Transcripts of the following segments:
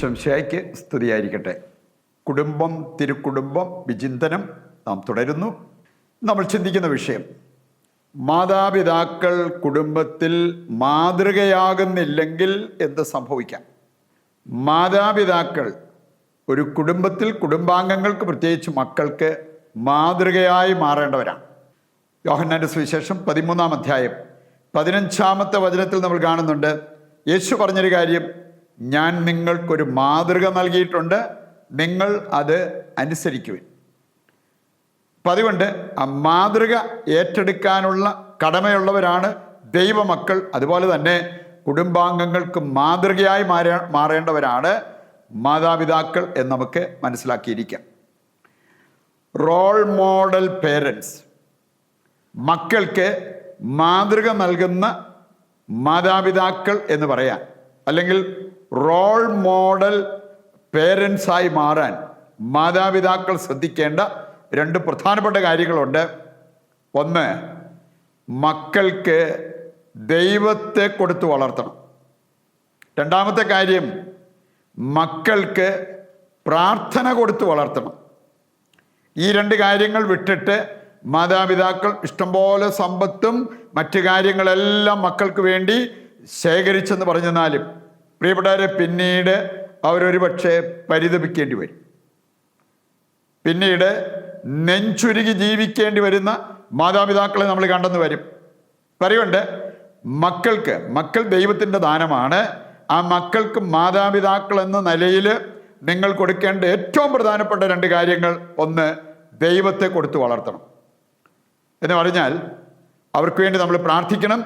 ഈശോമിശിഹായ്ക്ക് സ്തുതിയായിരിക്കട്ടെ. കുടുംബം തിരുക്കുടുംബം വിചിന്തനം നാം തുടരുന്നു. നമ്മൾ ചിന്തിക്കുന്ന വിഷയം, മാതാപിതാക്കൾ കുടുംബത്തിൽ മാതൃകയാകുന്നില്ലെങ്കിൽ എന്ത് സംഭവിക്കാം? മാതാപിതാക്കൾ ഒരു കുടുംബത്തിൽ കുടുംബാംഗങ്ങൾക്ക്, പ്രത്യേകിച്ച് മക്കൾക്ക് മാതൃകയായി മാറേണ്ടവരാണ്. യോഹന്നാന്റെ സുവിശേഷം 13-ാം അധ്യായം 15-ാമത്തെ വചനത്തിൽ നമ്മൾ കാണുന്നുണ്ട്, യേശു പറഞ്ഞൊരു കാര്യം, ഞാൻ നിങ്ങൾക്കൊരു മാതൃക നൽകിയിട്ടുണ്ട്, നിങ്ങൾ അത് അനുസരിക്കുവിൻ. അപ്പം അതുകൊണ്ട് ആ മാതൃക ഏറ്റെടുക്കാനുള്ള കടമയുള്ളവരാണ് ദൈവമക്കൾ. അതുപോലെ തന്നെ കുടുംബാംഗങ്ങൾക്ക് മാതൃകയായി മാറേണ്ടവരാണ് മാതാപിതാക്കൾ എന്ന് നമുക്ക് മനസ്സിലാക്കിയിരിക്കാം. റോൾ മോഡൽ പേരൻസ്, മക്കൾക്ക് മാതൃക നൽകുന്ന മാതാപിതാക്കൾ എന്ന് പറയാൻ, അല്ലെങ്കിൽ റോൾ മോഡൽ പേരൻസായി മാറാൻ മാതാപിതാക്കൾ ശ്രദ്ധിക്കേണ്ട രണ്ട് പ്രധാനപ്പെട്ട കാര്യങ്ങളുണ്ട്. ഒന്ന്, മക്കൾക്ക് ദൈവത്തെ കൊടുത്ത് വളർത്തണം. രണ്ടാമത്തെ കാര്യം, മക്കൾക്ക് പ്രാർത്ഥന കൊടുത്ത് വളർത്തണം. ഈ രണ്ട് കാര്യങ്ങൾ വിട്ടിട്ട് മാതാപിതാക്കൾ ഇഷ്ടംപോലെ സമ്പത്തും മറ്റു കാര്യങ്ങളെല്ലാം മക്കൾക്ക് വേണ്ടി ശേഖരിച്ചെന്ന് പറഞ്ഞെന്നാലും പ്രിയപ്പെട്ടവരെ, പിന്നീട് അവരൊരു പക്ഷേ പരിതപിക്കേണ്ടി വരും. പിന്നീട് നെഞ്ചുരുകി ജീവിക്കേണ്ടി വരുന്ന മാതാപിതാക്കളെ നമ്മൾ കണ്ടെന്ന് വരും. പറയുണ്ട്, മക്കൾ ദൈവത്തിൻ്റെ ദാനമാണ്. ആ മക്കൾക്ക് മാതാപിതാക്കൾ എന്ന നിലയിൽ നിങ്ങൾ കൊടുക്കേണ്ട ഏറ്റവും പ്രധാനപ്പെട്ട രണ്ട് കാര്യങ്ങൾ, ഒന്ന്, ദൈവത്തെ കൊടുത്ത് വളർത്തണം. എന്ന് പറഞ്ഞാൽ അവർക്ക് വേണ്ടി നമ്മൾ പ്രാർത്ഥിക്കണം.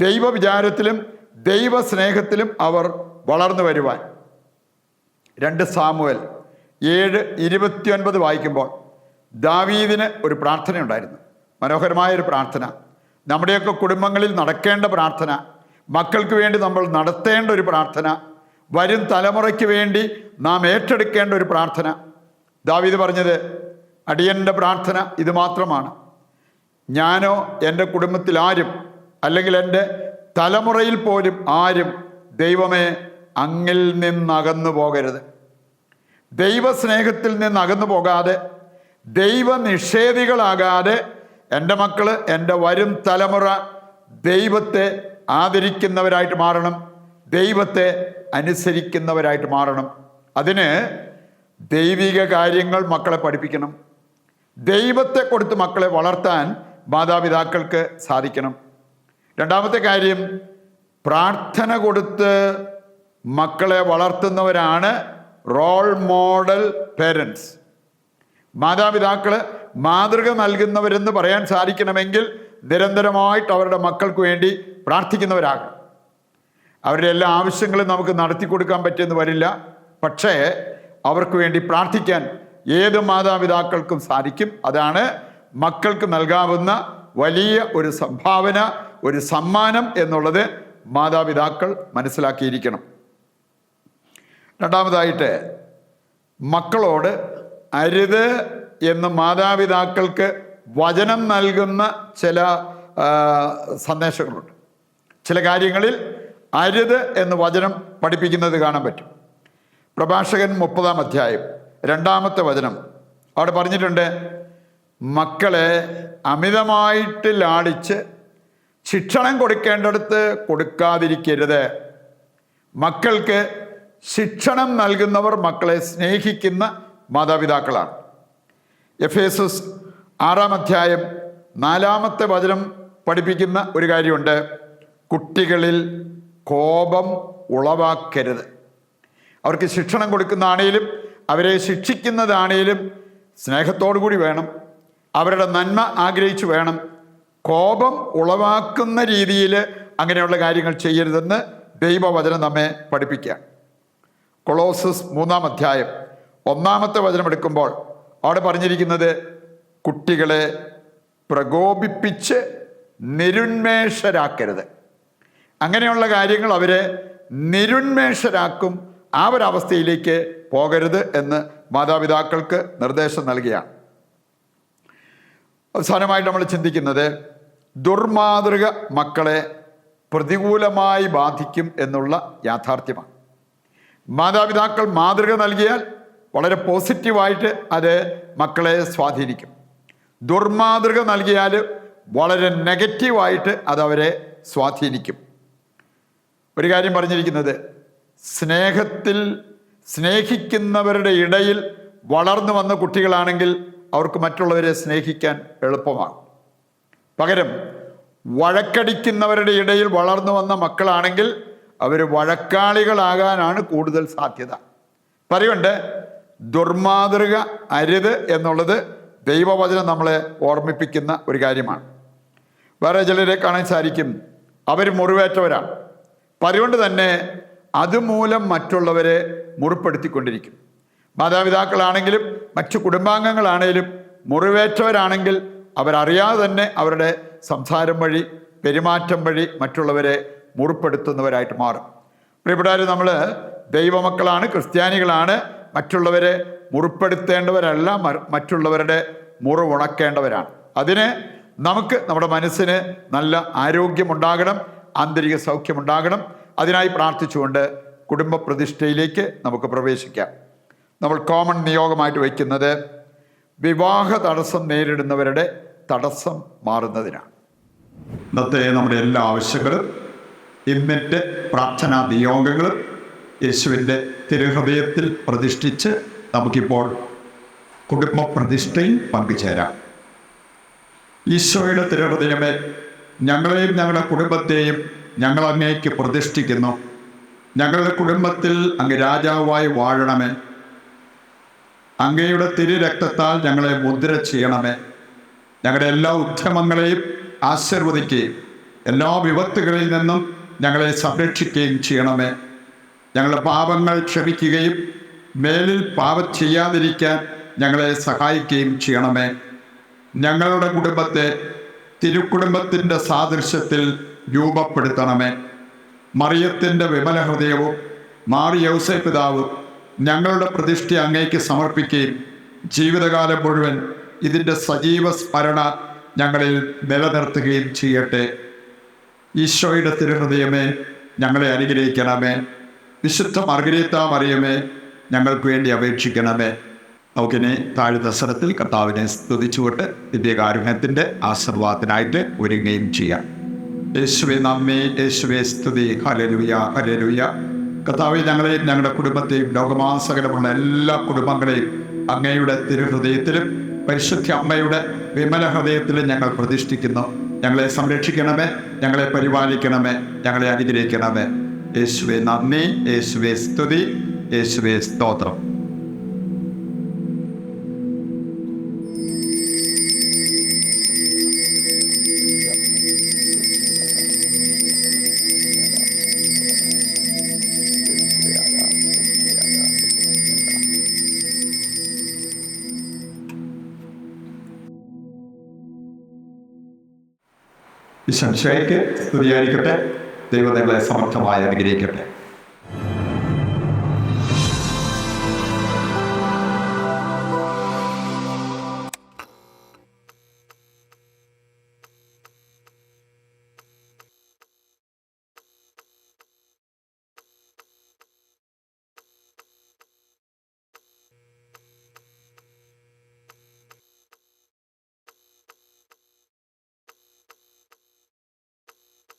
ദൈവവിചാരത്തിലും ദൈവസ്നേഹത്തിലും അവർ വളർന്നു വരുവാൻ. 2 സാമുവേൽ 7:29 വായിക്കുമ്പോൾ ദാവീദിന് ഒരു പ്രാർത്ഥനയുണ്ടായിരുന്നു. മനോഹരമായൊരു പ്രാർത്ഥന, നമ്മുടെയൊക്കെ കുടുംബങ്ങളിൽ നടക്കേണ്ട പ്രാർത്ഥന, മക്കൾക്ക് വേണ്ടി നമ്മൾ നടത്തേണ്ട ഒരു പ്രാർത്ഥന, വരും തലമുറയ്ക്ക് വേണ്ടി നാം ഏറ്റെടുക്കേണ്ട ഒരു പ്രാർത്ഥന. ദാവീദ് പറഞ്ഞത്, അടിയൻ്റെ പ്രാർത്ഥന ഇത് മാത്രമാണ്, ഞാനോ എൻ്റെ കുടുംബത്തിൽ ആരും, അല്ലെങ്കിൽ എൻ്റെ തലമുറയിൽ പോലും ആരും ദൈവമേ അങ്ങിൽ നിന്നകന്നു പോകരുത്. ദൈവസ്നേഹത്തിൽ നിന്ന് അകന്നു പോകാതെ, ദൈവനിഷേധികളാകാതെ എൻ്റെ മക്കള്, എൻ്റെ വരും തലമുറ ദൈവത്തെ ആദരിക്കുന്നവരായിട്ട് മാറണം, ദൈവത്തെ അനുസരിക്കുന്നവരായിട്ട് മാറണം. അതിന് ദൈവിക കാര്യങ്ങൾ മക്കളെ പഠിപ്പിക്കണം. ദൈവത്തെ കൊടുത്ത് മക്കളെ വളർത്താൻ മാതാപിതാക്കൾക്ക് സാധിക്കണം. രണ്ടാമത്തെ കാര്യം, പ്രാർത്ഥന കൊടുത്ത് മക്കളെ വളർത്തുന്നവരാണ് റോൾ മോഡൽ പേരൻസ്. മാതാപിതാക്കൾ മാതൃക നൽകുന്നവരെന്ന് പറയാൻ സാധിക്കണമെങ്കിൽ നിരന്തരമായിട്ട് അവരുടെ മക്കൾക്ക് വേണ്ടി പ്രാർത്ഥിക്കുന്നവരാകണം. അവരുടെ എല്ലാ ആവശ്യങ്ങളും നമുക്ക് നടത്തി കൊടുക്കാൻ പറ്റിയെന്ന് വരില്ല, പക്ഷേ അവർക്ക് വേണ്ടി പ്രാർത്ഥിക്കാൻ ഏത് മാതാപിതാക്കൾക്കും സാധിക്കും. അതാണ് മക്കൾക്ക് നൽകാവുന്ന വലിയ ഒരു സംഭാവന, ഒരു സമ്മാനം എന്നുള്ളത് മാതാപിതാക്കൾ മനസ്സിലാക്കിയിരിക്കണം. രണ്ടാമതായിട്ട്, മക്കളോട് അരുത് എന്ന് മാതാപിതാക്കൾക്ക് വചനം നൽകുന്ന ചില സന്ദേശങ്ങളുണ്ട്. ചില കാര്യങ്ങളിൽ അരുത് എന്ന് വചനം പഠിപ്പിക്കുന്നത് കാണാൻ പറ്റും. പ്രഭാഷകൻ 30-ാം അധ്യായം 2-ാമത്തെ വചനം, അവിടെ പറഞ്ഞിട്ടുണ്ട്, മക്കളെ അമിതമായിട്ട് ലാളിച്ച് ശിക്ഷണം കൊടുക്കേണ്ടടുത്ത് കൊടുക്കാതിരിക്കരുത്. മക്കൾക്ക് ശിക്ഷണം നൽകുന്നവർ മക്കളെ സ്നേഹിക്കുന്ന മാതാപിതാക്കളാണ്. എഫേസസ് 6-ാം അധ്യായം 4-ാമത്തെ വചനം പഠിപ്പിക്കുന്ന ഒരു കാര്യമുണ്ട്, കുട്ടികളിൽ കോപം ഉളവാക്കരുത്. അവർക്ക് ശിക്ഷണം കൊടുക്കുന്നതാണേലും അവരെ ശിക്ഷിക്കുന്നതാണേലും സ്നേഹത്തോടു കൂടി വേണം, അവരുടെ നന്മ ആഗ്രഹിച്ചു വേണം. കോപം ഉളവാക്കുന്ന രീതിയിൽ അങ്ങനെയുള്ള കാര്യങ്ങൾ ചെയ്യരുതെന്ന് ദൈവവചനം നമ്മെ പഠിപ്പിക്കുക. കൊളോസസ് 3-ാം അധ്യായം 1-ാമത്തെ വചനം എടുക്കുമ്പോൾ അവിടെ പറഞ്ഞിരിക്കുന്നത്, കുട്ടികളെ പ്രകോപിപ്പിച്ച് നിരുന്മേഷരാക്കരുത്. അങ്ങനെയുള്ള കാര്യങ്ങൾ അവരെ നിരുന്മേഷരാക്കും, ആ ഒരവസ്ഥയിലേക്ക് പോകരുത് എന്ന് മാതാപിതാക്കൾക്ക് നിർദ്ദേശം നൽകുകയാണ്. അവസാനമായിട്ട് നമ്മൾ ചിന്തിക്കുന്നത്, ദുർമാതൃക മക്കളെ പ്രതികൂലമായി ബാധിക്കും എന്നുള്ള യാഥാർത്ഥ്യമാണ്. മാതാപിതാക്കൾ മാതൃക നൽകിയാൽ വളരെ പോസിറ്റീവായിട്ട് അത് മക്കളെ സ്വാധീനിക്കും. ദുർമാതൃക നൽകിയാൽ വളരെ നെഗറ്റീവായിട്ട് അതവരെ സ്വാധീനിക്കും. ഒരു കാര്യം പറഞ്ഞിരിക്കുന്നത്, സ്നേഹിക്കുന്നവരുടെ ഇടയിൽ വളർന്നു വന്ന കുട്ടികളാണെങ്കിൽ അവർക്ക് മറ്റുള്ളവരെ സ്നേഹിക്കാൻ എളുപ്പമാകും. പകരം വഴക്കടിക്കുന്നവരുടെ ഇടയിൽ വളർന്നു വന്ന മക്കളാണെങ്കിൽ അവർ വഴക്കാളികളാകാനാണ് കൂടുതൽ സാധ്യത. പറയുണ്ട്, ദുർമാതൃക അരുത് എന്നുള്ളത് ദൈവവചനം നമ്മളെ ഓർമ്മിപ്പിക്കുന്ന ഒരു കാര്യമാണ്. വേറെ ചിലരെ കാണാൻ സാധിക്കും, അവർ മുറിവേറ്റവരാണ്. അതുകൊണ്ട് തന്നെ അതുമൂലം മറ്റുള്ളവരെ മുറിപ്പെടുത്തിക്കൊണ്ടിരിക്കും. മാതാപിതാക്കളാണെങ്കിലും മറ്റു കുടുംബാംഗങ്ങളാണെങ്കിലും മുറിവേറ്റവരാണെങ്കിൽ അവരറിയാതെ തന്നെ അവരുടെ സംസാരം വഴി, പെരുമാറ്റം വഴി മറ്റുള്ളവരെ മുറിപ്പെടുത്തുന്നവരായിട്ട് മാറും. പ്രിയപ്പെട്ടവരെ, നമ്മൾ ദൈവമക്കളാണ്, ക്രിസ്ത്യാനികളാണ്. മറ്റുള്ളവരെ മുറിപ്പെടുത്തേണ്ടവരല്ല, മറ്റുള്ളവരുടെ മുറിവുണക്കേണ്ടവരാണ്. അതിന് നമുക്ക് നമ്മുടെ മനസ്സിന് നല്ല ആരോഗ്യമുണ്ടാകണം, ആന്തരിക സൗഖ്യമുണ്ടാകണം. അതിനായി പ്രാർത്ഥിച്ചുകൊണ്ട് കുടുംബ പ്രതിഷ്ഠയിലേക്ക് നമുക്ക് പ്രവേശിക്കാം. നമ്മൾ കോമൺ നിയോഗമായിട്ട് വയ്ക്കുന്നത് വിവാഹ തടസ്സം നേരിടുന്നവരുടെ തടസ്സം മാറുന്നതിനാണ്. ഇന്നത്തെ നമ്മുടെ എല്ലാ ആവശ്യങ്ങളും ഇന്നത്തെ പ്രാർത്ഥനാ നിയോഗങ്ങളും യേശുവിൻ്റെ തിരുഹൃദയത്തിൽ പ്രതിഷ്ഠിച്ച് നമുക്കിപ്പോൾ കുടുംബ പ്രതിഷ്ഠയിൽ പങ്കുചേരാം. ഈശോയുടെ തിരുഹൃദയമേ, ഞങ്ങളെയും ഞങ്ങളുടെ കുടുംബത്തെയും ഞങ്ങൾ അങ്ങേക്ക് പ്രതിഷ്ഠിക്കുന്നു. ഞങ്ങളുടെ കുടുംബത്തിൽ അങ്ങ് രാജാവായി വാഴണമേ. അങ്ങയുടെ തിരുരക്തത്താൽ ഞങ്ങളെ മുദ്ര ചെയ്യണമേ. ഞങ്ങളുടെ എല്ലാ ഉദ്യമങ്ങളെയും ആശീർവദിക്കുകയും എല്ലാ വിപത്തുകളിൽ നിന്നും ഞങ്ങളെ സംരക്ഷിക്കുകയും ചെയ്യണമേ. ഞങ്ങളുടെ പാപങ്ങൾ ക്ഷമിക്കുകയും മേലിൽ പാപം ചെയ്യാതിരിക്കാൻ ഞങ്ങളെ സഹായിക്കുകയും ചെയ്യണമേ. ഞങ്ങളുടെ കുടുംബത്തെ തിരുക്കുടുംബത്തിൻ്റെ സാദൃശ്യത്തിൽ രൂപപ്പെടുത്തണമേ. മറിയത്തിൻ്റെ വിമല ഹൃദയവും യൗസേപ്പ് പിതാവും ഞങ്ങളുടെ പ്രതിഷ്ഠ അങ്ങേക്ക് സമർപ്പിക്കുകയും ജീവിതകാലം മുഴുവൻ ഇതിൻ്റെ സജീവ സ്മരണ ഞങ്ങളിൽ നിലനിർത്തുകയും ചെയ്യട്ടെ. ഈശോയുടെ തിരുഹൃദയമേ, ഞങ്ങളെ അനുഗ്രഹിക്കണമേ. വിശുദ്ധ മർഗരീത്ത മറിയമേ, ഞങ്ങൾക്ക് വേണ്ടി അപേക്ഷിക്കണമേ. നമുക്കിനി താഴ്ന്ന സ്വരത്തിൽ കർത്താവിനെ സ്തുതിച്ചുകൊണ്ട് ദിവ്യകാരുണ്യത്തിൻ്റെ ആശീർവാദത്തിനായിട്ട് ഒരുങ്ങുകയും ചെയ്യാം. യേശുവേ നന്ദി, യേശുവേ സ്തുതി. Hallelujah, hallelujah. കർത്താവേ, ഞങ്ങളെയും ഞങ്ങളുടെ കുടുംബത്തെയും ലോകമാസകലമുള്ള എല്ലാ കുടുംബങ്ങളെയും അങ്ങയുടെ തിരുഹൃദയത്തിലും പരിശുദ്ധ അമ്മയുടെ വിമല ഹൃദയത്തിലും ഞങ്ങൾ പ്രതിഷ്ഠിക്കുന്നു. ഞങ്ങളെ സംരക്ഷിക്കണമേ, ഞങ്ങളെ പരിപാലിക്കണമേ, ഞങ്ങളെ അനുഗ്രഹിക്കണമേ. യേശുവേ നന്ദി, യേശുവേ സ്തുതി, യേശുവേ സ്തോത്രം. ഈശോയ്ക്ക് സ്തുതിയായിരിക്കട്ടെ. ദൈവം നിങ്ങളെ സമർത്ഥമായി അനുഗ്രഹിക്കട്ടെ.